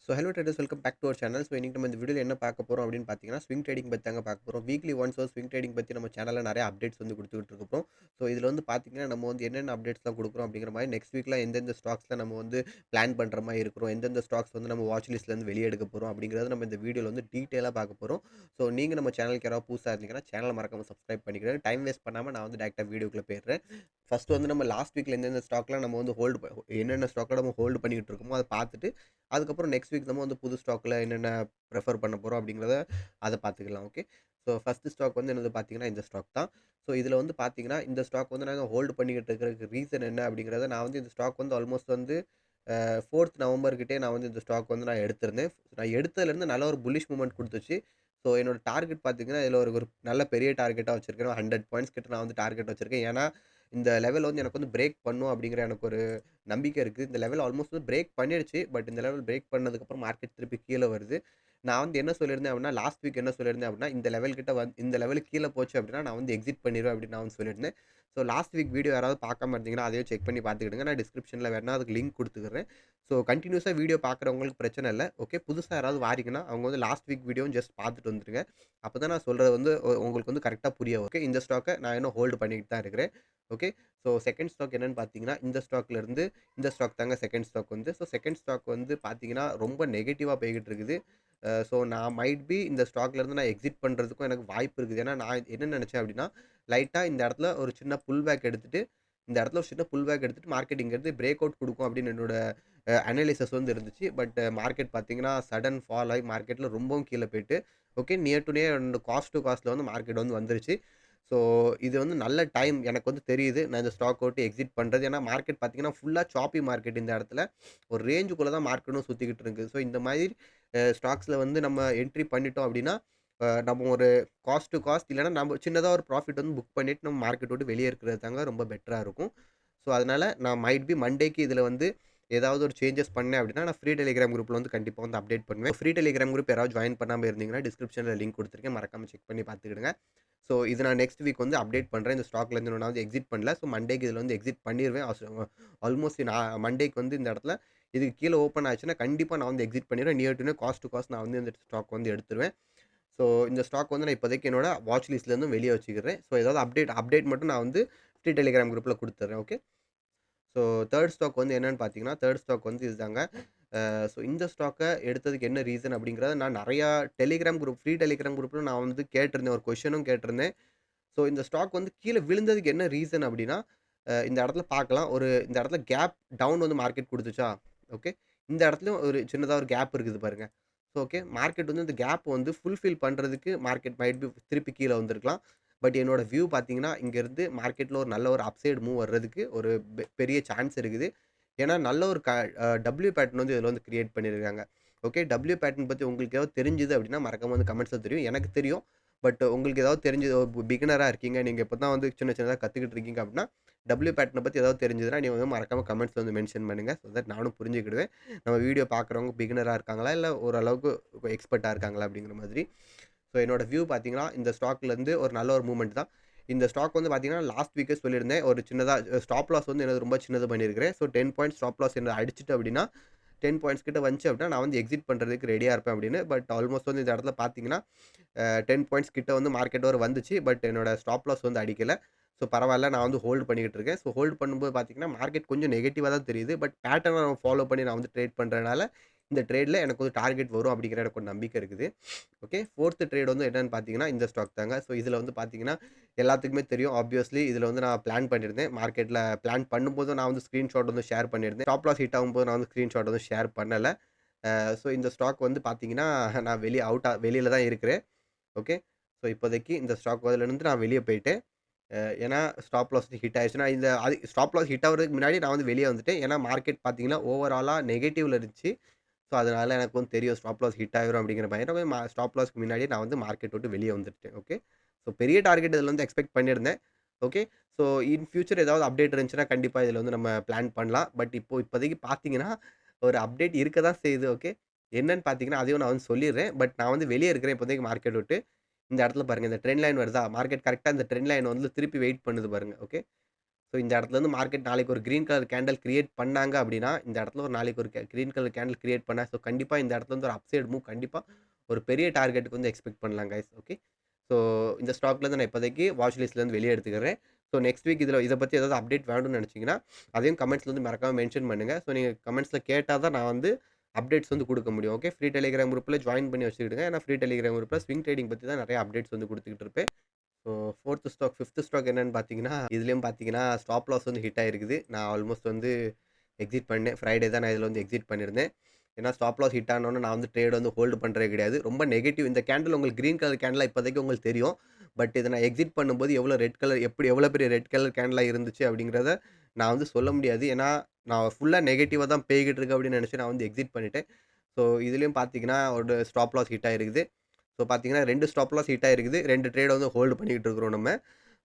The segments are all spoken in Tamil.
So hello traders welcome back to our channel. So இன்னைக்கு நம்ம இந்த வீடியோவில் என்ன பார்க்க போகிறோம் அப்படின்னு பார்த்தீங்கன்னா, ஸ்விங் ட்ரேடிங் பற்றி தாங்க பார்க்க போகிறோம். வீக்லி ஒன்ஸ் ஸ்விங் ட்ரேடிங் பற்றி நம்ம சேனலில் நிறைய அப்டேட்ஸ் வந்து கொடுத்துக்கிட்டு இருக்கோம். ஸோ இதில் வந்து பார்த்தீங்கன்னா, நம்ம வந்து என்னென்ன அப்டேட்ஸ்லாம் கொடுக்குறோம் அப்படிங்கிற மாதிரி நெக்ஸ்ட் வீக்கில் எந்தெந்த ஸ்டாக்ஸில் நம்ம வந்து பிளான் பண்ணுற மாதிரி இருக்கிறோம், எந்தெந்த ஸ்டாக்ஸ் வந்து நம்ம வாட்ச் லிஸ்ட்லேருந்து வெளியே எடுக்க போகிறோம் அப்படிங்கிறத நம்ம இந்த வீடியோவில் வந்து டீட்டெயிலாக பார்க்க போகிறோம். ஸோ நீங்கள் நம்ம சேனலுக்கு யாராவது புதுசாக இருந்தீங்கன்னா சேனலை மறக்காமல் சப்ஸ்கிரைப் பண்ணிக்கிறேன். டைம் வேஸ்ட் பண்ணாமல் நான் வந்து டேரெக்டாக வீடியோக்குள்ளே போயிடுறேன். ஃபர்ஸ்ட் வந்து நம்ம லாஸ்ட் வீக்கில் எந்தெந்த ஸ்டாக்லாம் நம்ம வந்து என்னென்ன ஸ்டாக்லாம் நம்ம ஹோல்டு பண்ணிக்கிட்டு இருக்கோமோ அதை பார்த்துட்டு அதுக்கப்புறம் நெக்ஸ்ட் வீக் நம்ம வந்து புது ஸ்டாக்கில் என்னென்ன ப்ரிஃபர் பண்ண போகிறோம் அப்படிங்கிறத அதை பார்த்துக்கலாம். ஓகே. ஸோ ஃபஸ்ட்டு ஸ்டாக் வந்து என்னது பார்த்தீங்கன்னா இந்த ஸ்டாக் தான். ஸோ இதில் வந்து பார்த்தீங்கன்னா இந்த ஸ்டாக் வந்து நாங்கள் ஹோல்டு பண்ணிக்கிட்டு இருக்கிறதுக்கு ரீசன் என்ன அப்படிங்கிறத நான் வந்து இந்த ஸ்டாக் வந்து ஆல்மோஸ்ட் வந்து 4th நவம்பர்கிட்டே நான் வந்து இந்த ஸ்டாக் வந்து நான் எடுத்திருந்தேன். நான் எடுத்ததுலேருந்து நல்ல ஒரு புல்லிஷ் மூமெண்ட் கொடுத்துச்சு. ஸோ என்னோட டார்கெட் பார்த்தீங்கன்னா இதில் ஒரு ஒரு நல்ல பெரிய டார்கெட்டாக வச்சிருக்கேன். 100 பாயிண்ட்ஸ் கிட்ட நான் வந்து டார்கெட் வச்சிருக்கேன். ஏன்னா இந்த லெவல் வந்து எனக்கு வந்து பிரேக் பண்ணும் அப்படிங்கிற எனக்கு ஒரு நம்பிக்கை இருக்குது. இந்த லெவல் ஆல்மோஸ்ட் வந்து பிரேக் பண்ணிடுச்சு. பட் இந்த லெவல் பிரேக் பண்ணதுக்கப்புறம் மார்க்கெட் திருப்பி கீழே வருது. நான் வந்து என்ன சொல்லியிருந்தேன் அப்படின்னா, லாஸ்ட் வீக் என்ன சொல்லியிருந்தேன் அப்படின்னா, இந்த லெவல் கிட்ட இந்த லெவலுக்கு கீழே போச்சு அப்படின்னா, நான் வந்து எக்ஸிட் பண்ணிருவேன் அப்படின்னு நான் வந்து சொல்லியிருந்தேன். ஸோ லாஸ்ட் வீக் வீடியோ யாராவது பார்க்காம இருந்தீங்கன்னா, அதையும் செக் பண்ணி பார்த்துக்கிடுங்க. நான் டிஸ்கிரிப்ஷனில் வேணா அதுக்கு லிங்க் குடுத்துக்கிறேன். ஸோ கன்டினியூஸா வீடியோ பார்க்குறவங்களுக்கு பிரச்சனை இல்ல. ஓகே. புதுசா யாராவது வாரீங்கன்னா, அவங்க வந்து லாஸ்ட் வீக் வீடியோவும் ஜஸ்ட் பார்த்துட்டு வந்துருங்க. அப்பதான் நான் சொல்றது வந்து உங்களுக்கு வந்து கரெக்ட்டா புரியும். ஓகே. இந்த ஸ்டாக்க நான் இன்னும் ஹோல்டு பண்ணிட்டு தான் இருக்கிறேன். ஓகே. ஸோ செகண்ட் ஸ்டாக் என்னன்னு பார்த்தீங்கன்னா, இந்த ஸ்டாக்லேருந்து இந்த ஸ்டாக் தாங்க செகண்ட் ஸ்டாக் வந்து. ஸோ செகண்ட் ஸ்டாக் வந்து பார்த்தீங்கன்னா, ரொம்ப நெகட்டிவா போய்க்கிட்டு இருக்குது. ஸோ நான் மைட் பி இந்த ஸ்டாக்லேருந்து நான் எக்ஸிட் பண்ணுறதுக்கும் எனக்கு வாய்ப்பு இருக்குது. ஏன்னா நான் என்ன நினச்சேன் அப்படின்னா, லைட்டா இந்த இடத்துல ஒரு சின்ன புல் பேக் எடுத்துட்டு இந்த இடத்துல ஒரு சின்ன புல் பேக் எடுத்துட்டு மார்க்கெட் இங்கேருந்து பிரேக் அவுட் குடுக்கும் அப்படின்னு என்னோட அனலைசிஸ் வந்து இருந்துச்சு. பட் மார்க்கெட் பார்த்தீங்கன்னா, சடன் ஃபால் ஆகி மார்க்கெட்ல ரொம்பவும் கீழ போயிட்டு, okay near to near cost to காஸ்ட்ல வந்து மார்க்கெட் வந்து வந்துருச்சு. ஸோ இது வந்து நல்ல டைம் எனக்கு வந்து தெரியுது. நான் இந்த ஸ்டாக் விட்டு எக்ஸிட் பண்றது. ஏன்னா மார்க்கெட் பார்த்தீங்கன்னா, ஃபுல்லா சாப்பி மார்க்கெட் இந்த இடத்துல. ஒரு ரேஞ்சுக்குள்ள தான் மார்க்கெட்டும் சுத்திக்கிட்டு இருக்கு. ஸோ இந்த மாதிரி ஸ்டாக்ஸ்ல வந்து நம்ம என்ட்ரி பண்ணிட்டோம் அப்படின்னா, நம்ம ஒரு காஸ்ட் டூ காஸ்ட் இல்லன்னா நம்ம சின்னதா ஒரு ப்ராஃபிட் வந்து புக் பண்ணிட்டு நம்ம மார்க்கெட் விட்டு வெளியே இருக்கிறது தாங்க ரொம்ப பெட்டரா இருக்கும். ஸோ அதனால நான் மைட் பி மண்டேக்கு இதில வந்து ஏதாவது ஒரு சேஞ்சஸ் பண்ணேன் அப்படின்னா, நான் ஃப்ரீ டெலிகிராம் குரூப்ல வந்து கண்டிப்பா வந்து அப்டேட் பண்ணுவேன். ஃப்ரீ டெலிகிராம் குரூப் யாராவது ஜாயின் பண்ணாம இருந்தீங்கன்னா, டிஸ்கிரிப்ஷன்ல லிங்க் குடுத்துருக்கேன். மறக்காம செக் பண்ணி பார்த்துக்கிடுங்க. ஸோ இது நான் நெக்ஸ்ட் வீக் வந்து அப்டேட் பண்றேன். இந்த ஸ்டாக்லேருந்து நான் வந்து எக்ஸிட் பண்ணல. ஸோ மண்டேக்கு இதில வந்து எக்ஸிட் பண்ணிருவேன். ஆல்மோஸ்ட் நான் மண்டேக்கு வந்து இந்த இடத்துல இதுக்கு கீழ ஓப்பன் ஆச்சுன்னா, கண்டிப்பா நான் வந்து எக்ஸிட் பண்ணிருவேன். Near to near cost to cost நான் வந்து இந்த ஸ்டாக் வந்து எடுத்துருவேன். ஸோ இந்த ஸ்டாக் வந்து நான் இப்போதைக்கு என்னோட வாட்ச் லிஸ்ட்லேருந்து வெளிய வச்சுக்கிறேன். ஸோ ஏதாவது அப்டேட் மட்டும் நான் வந்து ஃப்ரீ டெலிகிராம் குரூப்ல குடுத்துர்றேன். ஓகே. ஸோ 3 ஸ்டாக் வந்து என்னன்னு பார்த்தீங்கன்னா, 3 ஸ்டாக் வந்து இதுதாங்க. ஸோ இந்த ஸ்டாக்க எடுத்ததுக்கு என்ன ரீசன் அப்படிங்கிறத நான் நெறையா டெலிகிராம் குரூப் ஃப்ரீ டெலிகிராம் குரூப்ல நான் வந்து கேட்டிருந்தேன். ஒரு கொஸ்டினும் கேட்டிருந்தேன். ஸோ இந்த ஸ்டாக் வந்து கீழ விழுந்ததுக்கு என்ன ரீசன் அப்படின்னா, இந்த இடத்துல பார்க்கலாம். இந்த இடத்துல கேப் டவுன் வந்து மார்க்கெட் குடுத்துச்சா? ஓகே. இந்த இடத்துலயும் ஒரு சின்னதா ஒரு கேப் இருக்குது பாருங்க. So okay. மார்க்கெட் வந்து இந்த கேப் வந்து ஃபுல்ஃபில் பண்றதுக்கு மார்க்கெட் மைட் பி திருப்பி கீழ வந்திருக்கலாம். பட் என்னோட வியூ பார்த்தீங்கன்னா, இங்கருந்து மார்க்கெட்ல ஒரு நல்ல ஒரு அப்சைட் மூவ் வர்றதுக்கு ஒரு பெரிய சான்ஸ் இருக்குது. ஏன்னா, நல்ல ஒரு டபிள்யூ பேட்டர்ன் வந்து இதில வந்து கிரியேட் பண்ணியிருக்காங்க. ஓகே. டபிள்யூ பேட்டர்ன் பத்தி உங்களுக்கு ஏதாவது தெரிஞ்சது அப்படின்னா, மறக்காம வந்து கமெண்ட்ஸ்ல தெரியும். எனக்கு தெரியும். பட் உங்களுக்கு ஏதாவது தெரிஞ்சது பிகினரா இருக்கீங்க. நீங்க இப்ப தான் வந்து சின்ன சின்னதா கத்துக்கிட்டு இருக்கீங்க அப்படின்னா, டபிள்யூ பேட்டர்ன பத்தி ஏதாவது தெரிஞ்சதுன்னா, நீங்க வந்து மறக்காம கமெண்ட்ஸ்ல வந்து மென்ஷன் பண்ணுங்க. ஸோ தட் நானும் புரிஞ்சுக்கிடுவேன். நம்ம வீடியோ பார்க்குறவங்க பிகினரா இருக்காங்களா? இல்ல ஓரளவுக்கு எக்ஸ்பெர்ட்டா இருக்காங்களா? அப்படிங்கிற மாதிரி. ஸோ என்னோட வியூ பார்த்தீங்கன்னா, இந்த ஸ்டாக்லேருந்து ஒரு நல்ல ஒரு மூவ்மெண்ட் தான். இந்த ஸ்டாக் வந்து பார்த்தீங்கன்னா, லாஸ்ட் வீக்கே சொல்லியிருந்தேன். ஒரு சின்னதா ஸ்டாப் லாஸ் வந்து என்னது ரொம்ப சின்னது பண்ணியிருக்கிறேன். ஸோ 10 பாயிண்ட்ஸ் ஸ்டாப் லாஸ் என்ன அடிச்சுட்டு அப்படின்னா, 10 பாயிண்ட்ஸ் கிட்ட வந்துச்சு அப்படின்னா, நான் வந்து எக்ஸிட் பண்றதுக்கு ரெடியா இருப்பேன் அப்படின்னு. பட் ஆல்மோஸ்ட் வந்து இந்த இடத்துல பார்த்தீங்கன்னா, 10 பாயிண்ட்ஸ் கிட்ட வந்து மார்க்கெட் வர வந்துச்சு. பட் என்னோட ஸ்டாப் லாஸ் வந்து அடிக்கல. ஸோ பரவால்ல. நான் வந்து ஹோல்ட் பண்ணிக்கிட்டு இருக்கேன். ஸோ ஹோல்ட் பண்ணும்போது பார்த்தீங்கன்னா, மார்க்கெட் கொஞ்சம் நெகட்டிவா தான் தெரியுது. பட் பேட்டர்ன நான் ஃபாலோ பண்ணி நான் வந்து ட்ரேட் பண்றதுனால, இந்த ட்ரேட்ல எனக்கு ஒரு டார்கெட் வரும் அப்படிங்கிற எனக்கு ஒரு நம்பிக்கை இருக்குது. ஓகே. 4த் ட்ரேட் வந்து என்னன்னு பார்த்தீங்கன்னா, இந்த ஸ்டாக் தாங்க. ஸோ இதில வந்து பார்த்தீங்கன்னா, எல்லாத்துக்குமே தெரியும் ஆப்வியஸ்லி இதில வந்து நான் பிளான் பண்ணியிருந்தேன். மார்க்கெட்ல பிளான் பண்ணும்போது நான் வந்து ஸ்கிரீன்ஷாட் வந்து ஷேர் பண்ணியிருந்தேன். ஸ்டாப் லாஸ் ஹிட் ஆகும்போது நான் வந்து ஸ்கிரீன்ஷாட் வந்து ஷேர் பண்ணல. ஸோ இந்த ஸ்டாக் வந்து பார்த்தீங்கன்னா, நான் வெளியில தான் இருக்கிறேன். ஓகே. ஸோ இப்போதைக்கு இந்த ஸ்டாக் அதுலருந்து நான் வெளிய போயிட்டேன். ஏன்னா ஸ்டாப் லாஸ் ஹிட் ஆயிருச்சுன்னா, ஸ்டாப் லாஸ் ஹிட் ஆகுறதுக்கு முன்னாடி நான் வந்து வெளிய வந்துட்டேன். ஏன்னா மார்க்கெட் பார்த்தீங்கன்னா, ஓவராலா நெகட்டிவ்ல இருந்துச்சு. ஸோ அதனால எனக்கு வந்து தெரியும் ஸ்டாப் லாஸ் ஹிட் ஆயிரும் அப்படிங்கிற பயத்துல ஸ்டாப் லாஸ்க்கு முன்னாடியே நான் வந்து மார்க்கெட் விட்டு வெளிய வந்துட்டேன். ஓகே. ஸோ பெரிய டார்கெட் இதுல வந்து எக்ஸ்பெக்ட் பண்ணியிருந்தேன். ஓகே. ஸோ இன் ஃபியூச்சர் ஏதாவது அப்டேட் இருந்துச்சுன்னா, கண்டிப்பா இதுல வந்து நம்ம பிளான் பண்ணலாம். பட் இப்போதைக்கு பார்த்தீங்கன்னா, ஒரு அப்டேட் இருக்க தான் செய்யுது. ஓகே. என்னன்னு பார்த்தீங்கன்னா, அதையும் நான் வந்து சொல்லிர்றேன். பட் நான் வந்து வெளிய இருக்கிறேன் இப்போதைக்கு மார்க்கெட் விட்டு. இந்த இடத்துல பாருங்க. இந்த ட்ரெண்ட் லைன் வருதா? மார்க்கெட் கரெக்ட்டா இந்த ட்ரெண்ட் லைன் வந்து திருப்பி வெயிட் பண்ணுது பாருங்க. ஓகே. ஸோ இந்த இடத்துலேருந்து மார்க்கெட் நாளைக்கு ஒரு கிரீன் கலர் கேண்டில் கிரியேட் பண்ணாங்க அப்படின்னா, இந்த இடத்துல ஒரு நாளைக்கு ஒரு கிரீன் கலர் கேண்டில் கிரியேட் பண்ணா, ஸோ கண்டிப்பா இந்த இடத்துல இருந்து ஒரு அப்சைட் மூவ் கண்டிப்பா ஒரு பெரிய டார்கெட்டுக்கு வந்து எக்ஸ்பெக்ட் பண்ணலாம் கைஸ். ஓகே. ஸோ இந்த ஸ்டாக்லேருந்து நான் இப்போதைக்கு வாட்ச் லிஸ்ட்லேருந்து வெளியே எடுத்துக்கிறேன். ஸோ நெக்ஸ்ட் வீக் இத பத்தி ஏதாவது அப்டேட் வேணும்னு நினைச்சீங்கன்னா, அதையும் கமெண்ட்ஸ்ல வந்து மறக்காம மென்ஷன் பண்ணுங்க. ஸோ நீங்க கமெண்ட்ஸ்ல கேட்டா தான் நான் வந்து அப்டேட்ஸ் வந்து குடுக்க முடியும். ஓகே. ஃப்ரீ டெலிகிராம் குரூப்ல ஜாயின் பண்ணி வச்சுக்கிடுங்க. ஏன்னா ஃப்ரீ டெலிகிராம் குரூப்ல ஸ்விங் ட்ரேடிங் பத்தி தான் நிறைய அப்டேட்ஸ் வந்து குடுத்துக்கிட்டு இருப்பேன். ஸோ 4த் ஸ்டாக், 5த் ஸ்டாக் என்னன்னு பார்த்தீங்கன்னா, இதுலயும் பார்த்தீங்கன்னா ஸ்டாப் லாஸ் வந்து ஹிட் ஆயிருக்குது. நான் ஆல்மோஸ்ட் வந்து எக்ஸிட் பண்ணேன். ஃப்ரைடே தான் நான் இதுல வந்து எக்ஸிட் பண்ணியிருந்தேன். ஏன்னா ஸ்டாப் லாஸ் ஹிட் ஆனோனே நான் வந்து ட்ரேட் வந்து ஹோல்டு பண்றது கிடையாது. ரொம்ப நெகட்டிவ் இந்த கேண்டில் உங்களுக்கு கிரீன் கலர் கேண்டிலா இப்போதைக்கு உங்களுக்கு தெரியும். பட் இத நான் எக்ஸிட் பண்ணும்போது எவ்வளோ பெரிய ரெட் கலர் கேண்டிலா இருந்துச்சு அப்படிங்கிறத நான் வந்து சொல்ல முடியாது. ஏன்னா நான் ஃபுல்லா நெகட்டிவா தான் பேய்க்கிட்டு இருக்கு அப்படின்னு நினைச்சு நான் வந்து எக்ஸிட் பண்ணிட்டேன். ஸோ இதுலயும் பார்த்தீங்கன்னா ஒரு ஸ்டாப் லாஸ் ஹிட் ஆயிருக்குது. ஸோ பார்த்தீங்கன்னா 2 ஸ்டாப் லாஸ் ஹிட் ஆயிருக்குது. 2 ட்ரேட வந்து ஹோல்டு பண்ணிக்கிட்டு இருக்கிறோம் நம்ம.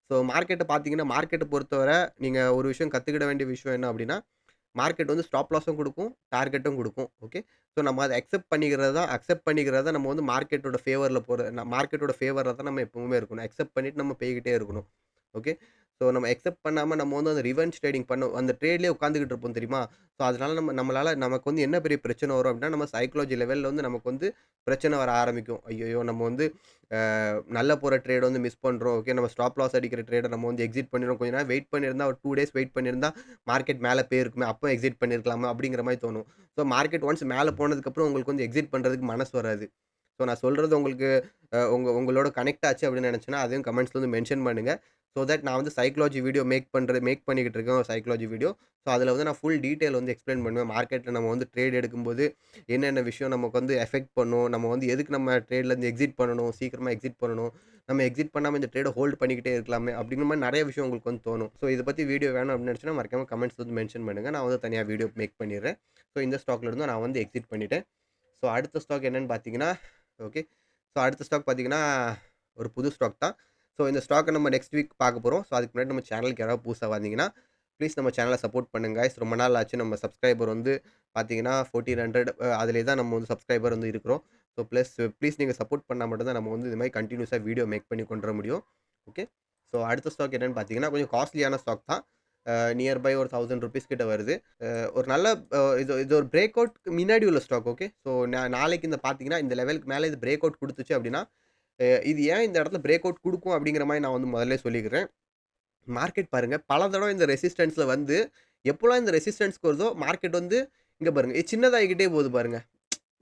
ஸோ மார்க்கெட்ட பொறுத்தவரை நீங்க ஒரு விஷயம் கத்துக்கிட வேண்டிய விஷயம் என்ன அப்படின்னா, மார்க்கெட் வந்து ஸ்டாப் லாஸும் குடுக்கும், டார்கெட்டும் குடுக்கும். ஓகே. ஸோ நம்ம அத அக்செப்ட் பண்ணிக்கிறத நம்ம வந்து மார்க்கெட்டோட ஃபேவர்ல தான் நம்ம எப்பவுமே இருக்கணும். அக்செப்ட் பண்ணிட்டு நம்ம போய்க்கிட்டே இருக்கணும். ஓகே. ஸோ நம்ம அக்செப்ட் பண்ணாம நம்ம வந்து அந்த ரிவென்ஜ் ட்ரேடிங் அந்த ட்ரேட்லயே உட்கார்ந்துகிட்டு இருப்போம் தெரியுமா? ஸோ அதனால நமக்கு வந்து என்ன பெரிய பிரச்சனை வரும் அப்படின்னா, நம்ம சைக்காலஜி லெவல்ல வந்து நமக்கு வந்து பிரச்சனை வர ஆரம்பிக்கும். ஐய்யயோ! நம்ம வந்து நல்லா போற ட்ரேட வந்து மிஸ் பண்றோம். ஓகே. நம்ம ஸ்டாப் லாஸ் அடிக்கிற ட்ரேட நம்ம வந்து எக்ஸிட் பண்ணிடுறோம். கொஞ்ச நேரம் வெயிட் பண்ணியிருந்தா ஒரு 2 டேஸ் வெயிட் பண்ணியிருந்தா மார்க்கெட் மேல போயிருக்குமே! அப்ப எக்ஸிட் பண்ணியிருக்கலாமா? அப்படிங்கிற மாரி தோணும். ஸோ மார்க்கெட் ஒன்ஸ் மேல போனதுக்கப்புறம் உங்களுக்கு வந்து எக்ஸிட் பண்றதுக்கு மனசு வராது. ஸோ நான் சொல்றது உங்களுக்கு உங்களோட கனெக்ட் ஆச்சு அப்படின்னு நினைச்சேன்னா, அதையும் கமெண்ட்ஸ்ல வந்து மென்ஷன் பண்ணுங்க. ஸோ தட் நான் வந்து சைக்காலஜி வீடியோ மேக் பண்ணிக்கிட்டு இருக்கேன் ஒரு சைக்காலஜி வீடியோ. ஸோ அதில வந்து நான் ஃபுல் டீட்டெயில் வந்து எக்ஸ்ப்ளைன் பண்ணுவேன். மார்க்கெட்ல நம்ம வந்து ட்ரேட் எடுக்கும்போது என்னென்ன விஷயம் நமக்கு வந்து எஃபெக்ட் பண்ணும். நம்ம வந்து எதுக்கு நம்ம ட்ரேட்லேருந்து எக்ஸிட் பண்ணணும், சீக்கிரமா எக்ஸிட் பண்ணணும். நம்ம எக்ஸிட் பண்ணாம இந்த ட்ரேட ஹோல்ட் பண்ணிக்கிட்டே இருக்கலாமே! அப்படிங்கிற மாரி நெறைய விஷயம் உங்களுக்கு வந்து தோணும். ஸோ இத பத்தி வீடியோ வேணும் அப்படின்னு நினைச்சீங்கன்னா, மறக்காம கமெண்ட்ஸ்ல வந்து மென்ஷன் பண்ணுங்க. நான் வந்து தனியா வீடியோ மேக் பண்ணிடுறேன். ஸோ இந்த ஸ்டாக்ல இருந்து நான் வந்து எக்ஸிட் பண்ணிட்டேன். ஸோ அடுத்த ஸ்டாக் என்னன்னு பார்த்தீங்கன்னா, ஓகே. ஸோ அடுத்த ஸ்டாக் பார்த்தீங்கன்னா, ஒரு புது ஸ்டாக் தான். ஸோ இந்த ஸ்டாக்க நம்ம நெக்ஸ்ட் வீக் பார்க்க போறோம். ஸோ அதுக்கு முன்னாடி நம்ம சேனலுக்கு யாராவது புதுசா வந்தீங்கன்னா, ப்ளீஸ் நம்ம சேனல சப்போர்ட் பண்ணுங்க காய்ஸ். ரொம்ப நாள் ஆச்சு நம்ம சப்ஸ்கிரைபர் வந்து பார்த்தீங்கன்னா 1400 அதிலே தான் நம்ம வந்து சப்ஸ்கிரைபர் வந்து இருக்கிறோம். ஸோ ப்ளீஸ் நீங்க சப்போர்ட் பண்ணா மட்டும் தான் நம்ம வந்து இது மாரி கன்டினியூஸா வீடியோ மேக் பண்ணி கொண்டு வர முடியும். ஓகே. ஸோ அடுத்த ஸ்டாக் என்னன்னு பார்த்தீங்கன்னா, கொஞ்சம் காஸ்ட்லியான ஸ்டாக் தான். நியர் பை ஒரு ₹1000 கிட்ட வருது. ஒரு நல்ல இது ஒரு பிரேக் அவுட்க்கு மின்னாடி உள்ள ஸ்டாக். ஓகே. ஸோ நாளைக்கு பார்த்தீங்கன்னா, இந்த லெவலுக்கு மேல இது பிரேக் அவுட் குடுத்துச்சு அப்டின்னா, இது ஏன் இந்த இடத்துல பிரேக் அவுட் குடுக்கும் அப்டிங்கிற மாரி நான் வந்து முதல்லயே சொல்லிக்கிறேன். மார்க்கெட் பாருங்க, பல தடவ இந்த ரெசிஸ்டன்ஸ்ல வந்து எப்போலாம் இந்த ரெசிஸ்டன்ஸ்க்கு வருதோ, மார்க்கெட் வந்து இங்க பாருங்க, சின்னதாகிக்கிட்டே போகுது பாருங்க.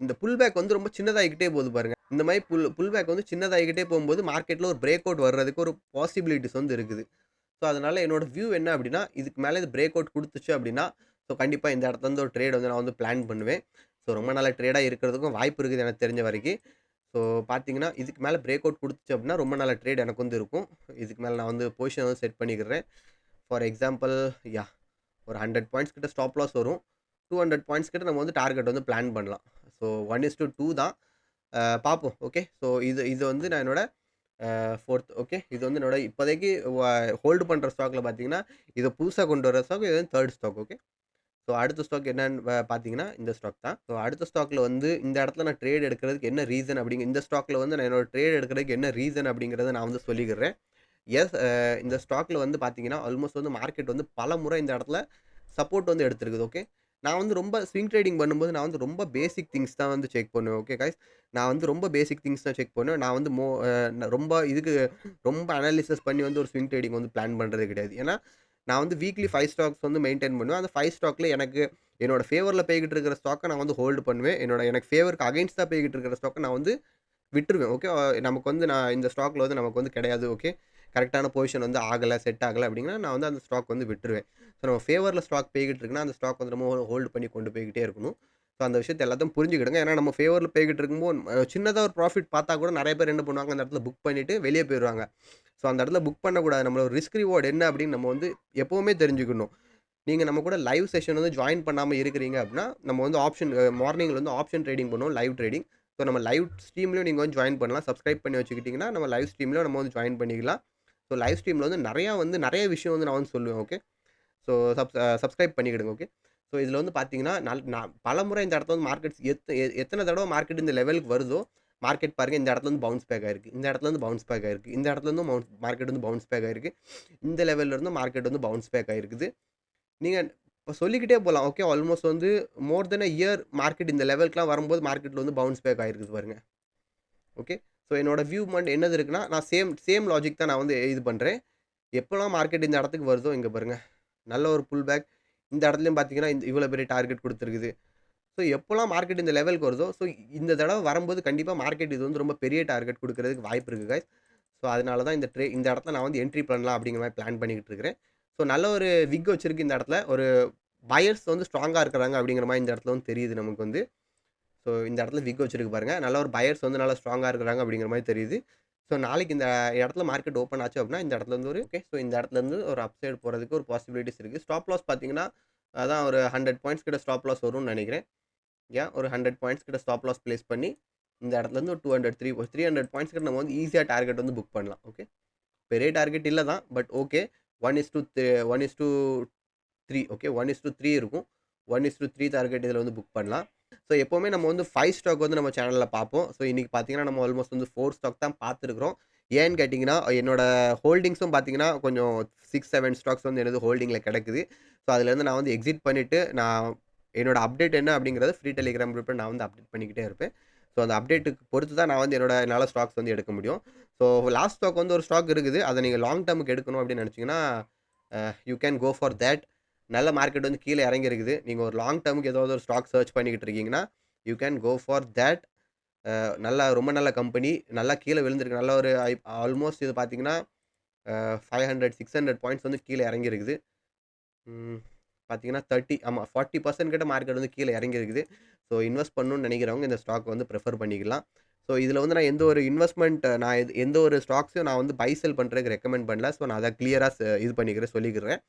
இந்த புல் பேக் வந்து ரொம்ப சின்னதாகிக்கிட்டே போகுது பாருங்க. இந்த மாரி புல் பேக் வந்து சின்னதாகிக்கிட்டே போம்போது, மார்க்கெட்ல ஒரு பிரேக் அவுட் வர்றதுக்கு ஒரு பாசிபிலிட்டீஸ் வந்து இருக்குது. ஸோ, அதனால என்னோட வியூ என்ன அப்டின்னா, இதுக்கு மேல இது பிரேக் அவுட் குடுத்துச்சு அப்டின்னா, ஸோ கண்டிப்பா இந்த இடத்துல இருந்து ஒரு ட்ரேட் வந்து நான் வந்து பிளான் பண்ணுவேன். ஸோ, ரொம்ப நல்ல ட்ரேடா இருக்கிறதுக்கும் வாய்ப்பு இருக்குது எனக்கு தெரிஞ்ச வரைக்கும். ஸோ, பார்த்தீங்கன்னா, இதுக்கு மேல பிரேக் அவுட் குடுத்துச்சு அப்டின்னா, ரொம்ப நல்ல ட்ரேட் எனக்கு வந்து இருக்கும். இதுக்கு மேல நான் வந்து பொசிஷன் வந்து செட் பண்ணிக்கிறேன். For example yeah! ஒரு 100 பாயிண்ட்ஸ் கிட்ட ஸ்டாப் லாஸ் வரும். 200 பாயிண்ட்ஸ் கிட்ட நம்ம வந்து டார்கெட் வந்து பிளான் பண்ணலாம். ஸோ 1:2 தான். பார்ப்போம். ஓகே. ஸோ இது இது வந்து நான் என்னோட 4த் ஓகே. இது வந்து என்னோட இப்போதைக்கு வ ஹோல்டு பண்ற ஸ்டாக்ல பார்த்தீங்கன்னா, இத புதுசா கொண்டு வர ஸ்டாக் இது வந்து 3 ஸ்டாக். ஓகே. ஸோ அடுத்த ஸ்டாக் என்னன்னு பார்த்தீங்கன்னா, இந்த ஸ்டாக் தான். ஸோ அடுத்த ஸ்டாக்ல வந்து இந்த இடத்துல நான் ட்ரேட் எடுக்கிறதுக்கு என்ன ரீசன் இந்த ஸ்டாக்ல வந்து நான் என்னோட ட்ரேட் எடுக்கிறதுக்கு என்ன ரீசன் அப்படிங்கிறத நான் வந்து சொல்லிக்கிறேன். எஸ் இந்த ஸ்டாக்ல வந்து பார்த்தீங்கன்னா, ஆல்மோஸ்ட் வந்து மார்க்கெட் வந்து பலமுறை இந்த இடத்துல சப்போர்ட் வந்து எடுத்திருக்குது. ஓகே. நான் வந்து ரொம்ப ஸ்விங் ட்ரேடிங் பண்ணும்போது, நான் வந்து ரொம்ப பேசிக் திங்ஸ் தான் வந்து செக் பண்ணுவேன். Okay guys. நான் வந்து ரொம்ப பேசிக் திங்ஸ் தான் செக் பண்ணுவேன். நான் வந்து ரொம்ப அனாலிசிஸ் பண்ணி வந்து ஒரு ஸ்விங் ட்ரேடிங் வந்து பிளான் பண்றது கிடையாது. ஏன்னா, நான் வந்து வீக்லி 5 ஸ்டாக்ஸ் வந்து மெயின்டெயின் பண்ணுவேன். அந்த 5 ஸ்டாக்ல என்னோட ஃபேவர்ல போய்க்கிட்டு இருக்கிற ஸ்டாக்க நான் வந்து ஹோல்டு பண்ணுவேன். எனக்கு ஃபேவருக்கு அகைன்ஸ்ட்டா போய்க்கிட்டு இருக்கிற ஸ்டாக்க நான் வந்து விட்டுருவேன். ஓகே. நமக்கு வந்து இந்த ஸ்டாக்ல வந்து நமக்கு வந்து கிடையாது. ஓகே. கரெக்ட்டான பொசிஷன் வந்து செட் ஆகல அப்டின்னா, நான் வந்து அந்த ஸ்டாக் வந்து விட்டுருவேன். ஸோ நம்ம ஃபேவர்ல ஸ்டாக் போய்க்கிட்டு இருக்குன்னா, அந்த ஸ்டாக் வந்து நம்ம ஹோல்டு பண்ணி கொண்டு போய்க்கிட்டே இருக்கணும். ஸோ அந்த விஷயத்த எல்லாத்தையும் புரிஞ்சுக்கிடுங்க. ஏன்னா நம்ம ஃபேவர்ல போய்க்கிட்டு இருக்கும்போது சின்னதா ஒரு ப்ராஃபிட் பார்த்தா கூட நெறைய பேர் என்ன பண்ணுவாங்க, அந்த இடத்துல புக் பண்ணிட்டு வெளிய போயிருவாங்க. ஸோ அந்த இடத்துல புக் பண்ணக்கூடாது. நம்மளோட ரிஸ்க் ரிவார்ட் என்ன அப்டின்னு நம்ம வந்து எப்பவுமே தெரிஞ்சுக்கணும். நீங்க நம்ம கூட லைவ் செஷன் வந்து ஜாயின் பண்ணாம இருக்கிறீங்க அப்டின்னா, நம்ம வந்து மார்னிங்ல வந்து ஆப்ஷன் ட்ரேடிங் பண்ணுவோம். Live trading. ஸோ நம்ம லைவ் ஸ்ட்ரீம்லயும் நீங்க வந்து ஜாயின் பண்ணலாம். சப்ஸ்கிரைப் பண்ணி வச்சுக்கிட்டீங்கன்னா, நம்ம லைவ் ஸ்ட்ரீம்லயும் நம்ம வந்து ஜாயின் பண்ணிக்கலாம். ஸோ லைவ் ஸ்ட்ரீம்ல வந்து நெறைய விஷயம் வந்து நான் வந்து சொல்லுவேன். ஓகே. ஸோ சப்ஸ்கிரைப் பண்ணிக்கிடுங்க. ஓகே. ஸோ இதில வந்து பார்த்தீங்கன்னா, நான் பலமுறை இந்த இடத்துல வந்து மார்க்கெட்ஸ் எத்தன தடவ மார்க்கெட் இந்த லெவலுக்கு வருதோ, மார்க்கெட் பாருங்க இந்த இடத்துல இருந்து பவுன்ஸ் பேக் ஆயிருக்கு. இந்த இடத்துல இருந்து பவுன்ஸ் பேக் ஆயிருக்கு. இந்த இடத்துல இருந்து மார்க்கெட் வந்து பவுன்ஸ் பேக் ஆயிருக்கு. இந்த லெவல்ல இருந்து மார்க்கெட் வந்து பவுன்ஸ் பேக் ஆயிருக்குது. நீங்க இப்ப சொல்லிக்கிட்டே போலாம். ஓகே ஆல்மோஸ்ட் வந்து மோர் தென் அ இயர் மார்க்கெட் இந்த லெவல்க்குலாம் வரும்போது மார்க்கெட்ல வந்து பவுன்ஸ் பேக் ஆயிருக்குது பாருங்க. ஓகே. ஸோ என்னோட வியூமெண்ட் என்னது இருக்குன்னா, நான் சேம் சேம் லாஜிக் தான் நான் வந்து இது பண்றேன். எப்போலாம் மார்க்கெட் இந்த இடத்துக்கு வருதோ இங்க பாருங்க. நல்ல ஒரு புல் பேக். இந்த இடத்துலயும் பார்த்தீங்கன்னா, இவ்வளோ பெரிய டார்கெட் குடுத்துருக்குது. ஸோ எப்போலாம் மார்க்கெட் இந்த லெவலுக்கு வருதோ, ஸோ இந்த தடவ வரும்போது கண்டிப்பா மார்க்கெட் இது வந்து ரொம்ப பெரிய டார்கெட் குடுக்குறதுக்கு வாய்ப்பு இருக்கு காய்ஸ். ஸோ அதனால தான் இந்த இடத்துல நான் வந்து என்ட்ரி பண்ணலாம் அப்படிங்கிற மாரி பிளான் பண்ணிக்கிட்டு இருக்கிறேன். ஸோ நல்ல ஒரு விக் வச்சிருக்கு இந்த இடத்துல. ஒரு பயர்ஸ் வந்து ஸ்ட்ராங்கா இருக்கிறாங்க அப்படிங்கிற மாரி இந்த இடத்துல வந்து தெரியுது நமக்கு வந்து. ஸோ இந்த இடத்துல விக் வச்சிருக்கு பாருங்க. நல்ல ஒரு பயர்ஸ் வந்து நல்லா ஸ்ட்ராங்கா இருக்கிறாங்க அப்படிங்கிற மாரி தெரியுது. ஸோ நாளைக்கு இந்த இடத்துல மார்க்கெட் ஓப்பன் ஆச்சு அப்படின்னா, இந்த இடத்துல இருந்து ஒரு ஓகே. ஸோ இந்த இடத்துல இருந்து ஒரு அப் சைடு போறதுக்கு ஒரு பாசிபிலிட்டீஸ் இருக்கு. ஸ்டாப் லாஸ் பார்த்தீங்கன்னா, அதான் ஒரு 100 பாயிண்ட்ஸ் கிட்ட ஸ்டாப் லாஸ் வரும்னு நெனைக்கிறேன். ஒரு 100 பாயிண்ட்ஸ் கிட்ட ஸ்டாப் லாஸ் பிளேஸ் பண்ணி, இந்த இடத்துல இருந்து ஒரு 300 பாயிண்ட்ஸ் கிட்ட நம்ம வந்து ஈஸியா டார்கெட் வந்து புக் பண்ணலாம். ஓகே. பெரிய டார்கெட் இல்ல தான். But okay. 1:3 ஓகே. 1:3 இருக்கும். 1:3 டார்கெட் இதில வந்து புக் பண்ணலாம். ஸோ எப்பவுமே நம்ம வந்து 5 ஸ்டாக் வந்து நம்ம சேனல்ல பார்ப்போம். ஸோ இன்னைக்கு பார்த்தீங்கன்னா, நம்ம ஆல்மோஸ்ட் வந்து 4 ஸ்டாக் தான் பார்த்துருக்கிறோம். ஏன்னு கேட்டீங்கன்னா, என்னோட ஹோல்டிங்ஸும் பார்த்தீங்கன்னா, கொஞ்சம் 6, 7 ஸ்டாக்ஸ் வந்து எனது ஹோல்டிங்ல கிடக்குது. ஸோ அதுலேருந்து நான் வந்து எக்ஸிட் பண்ணிட்டு, நான் என்னோட அப்டேட் என்ன அப்படிங்கிறத ஃப்ரீ டெலிகிராம் குரூப்ல நான் வந்து அப்டேட் பண்ணிக்கிட்டே இருப்பேன். ஸோ அந்த அப்டேட்டுக்கு பொறுத்து தான் நான் வந்து என்னால ஸ்டாக்ஸ் வந்து எடுக்க முடியும். ஸோ லாஸ்ட் ஸ்டாக் வந்து ஒரு ஸ்டாக் இருக்குது. அத நீங்க லாங் டெர்முக்கு எடுக்கணும் அப்படின்னு நினைச்சீங்கன்னா, you can go for that. நல்ல மார்க்கெட் வந்து கீழ இறங்கி இருக்குது. நீங்க ஒரு லாங் டெர்முக்கு ஏதாவது ஒரு ஸ்டாக் சர்ச் பண்ணிக்கிட்டு இருக்கீங்கன்னா, you can go for that. ரொம்ப நல்ல கம்பெனி. நல்லா கீழ விழுந்திருக்கு. நல்ல ஒரு ஆல்மோஸ்ட் இது பார்த்தீங்கன்னா, 500, 600 பாயிண்ட்ஸ் வந்து கீழ இறங்கி இருக்குது. ம். பார்த்தீங்கன்னா 40% கிட்ட மார்க்கெட் வந்து கீழ இறங்கி இருக்குது. ஸோ இன்வெஸ்ட் பண்ணணும்னு நினைக்கிறவங்க இந்த ஸ்டாக் வந்து பிரிஃபர் பண்ணிக்கலாம். ஸோ இதில வந்து நான் எந்த ஒரு இன்வெஸ்ட்மென்ட் நான் எந்த ஒரு ஸ்டாக்ஸையும் நான் வந்து பை, செல் பண்றதுக்கு ரெக்கமெண்ட் பண்ணல. ஸோ நான் அத கிளியரா இது பண்ணிக்கிறேன், சொல்லிக்கிறேன்.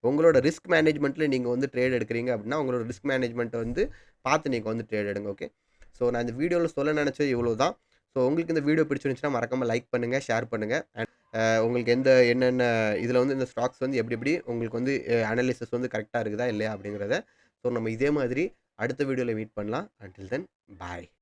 உங்களோட ரிஸ்க் மேனேஜ்மென்ட்ல நீங்க வந்து ட்ரேட் எடுக்கிறீங்க அப்படின்னா, உங்களோட ரிஸ்க் மேனேஜ்மென்ட்ட வந்து பார்த்து நீங்க வந்து ட்ரேட் எடுங்க. ஓகே. ஸோ நான் இந்த வீடியோல சொல்ல நினைச்சது இவ்வளோ தான். ஸோ உங்களுக்கு இந்த வீடியோ பிடிச்சிருந்துச்சுன்னா மறக்காம லைக் பண்ணுங்க, ஷேர் பண்ணுங்க. உங்களுக்கு என்னென்ன இதில வந்து இந்த ஸ்டாக்ஸ் வந்து எப்படி எப்படி உங்களுக்கு வந்து அனாலிசிஸ் வந்து கரெக்ட்டா இருக்குதா இல்லையா அப்படிங்கிறத. ஸோ நம்ம இதே மாதிரி அடுத்த வீடியோல மீட் பண்ணலாம். அன்டில் தென் பாய்.